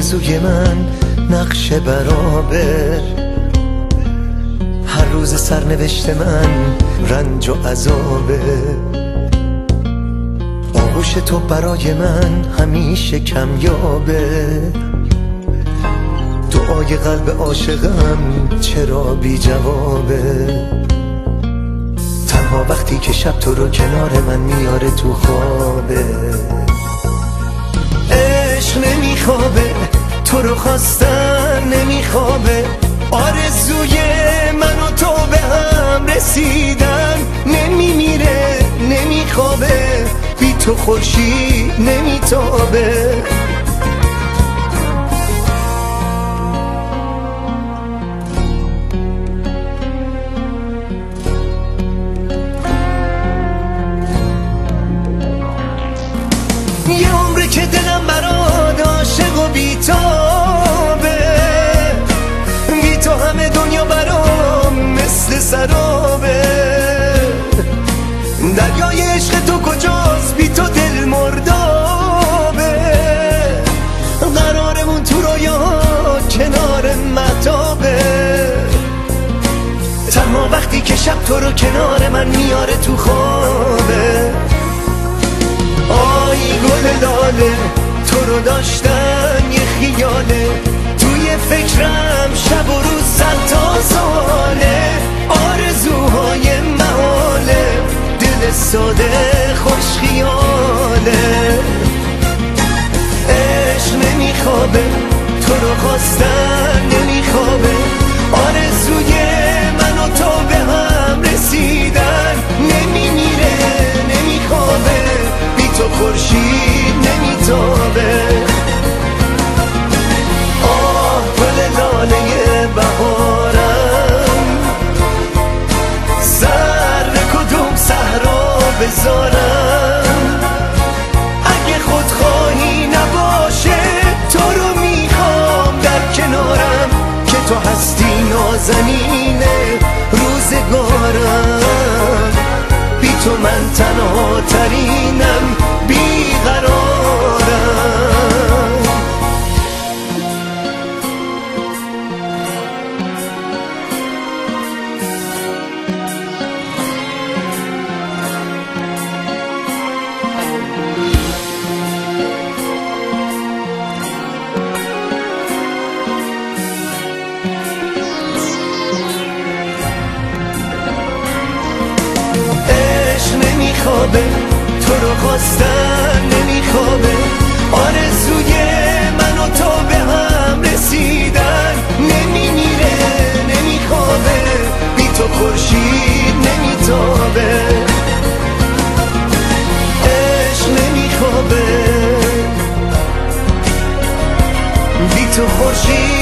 آرزوی من نقش برابر. هر روز سرنوشت من رنج و عذابه. آغوش تو برای من همیشه کمیابه. دعای قلب عاشقم چرا بی جوابه. تنها وقتی که شب تو رو کنار من میاره تو خوابه. عشق نمیخوابه، تو رو خواستن نمیخوابه. آرزوی من و تو به هم رسیدن نمیمیره نمیخوابه. بی تو خورشید نمیتابه. یه عمره که دلم برات عاشق و بی‌تابه. بی تو همه دنیا برام مثل سرابه. دریای عشق تو کجاست؟ بی تو دل مردابه. قرارمون تو رویا کنار مهتابه. تنها وقتی که شب تو رو کنار من میاره تو خوابه. آی گل لاله تو رو داشتن یه خیاله. توی فکرم شب و روز صد تا ساله. آرزوهای محاله، دل ساده خوش خیاله. عشق نمیخوابه، تو رو خواستن نمیخوابه. آرزوی من و تو به هم رسیدن نمیمیره نمیخوابه. بی تو خورشید نمیتابه. آه گل لاله بهارم، سر کدوم صحرا بذارم. اگه خودخواهی نباشه تو رو میخوام در کنارم. که تو هستی نازنینه روزگارم. بی تو من تنها ترینم بیقرارم. نمیخوابه، تو رو خواستن نمیخوابه. آرزوی من و تو به هم رسیدن نمیمیره نمیخوابه. بی تو خورشید نمیتابه. عشق نمیخوابه، بی تو خورشید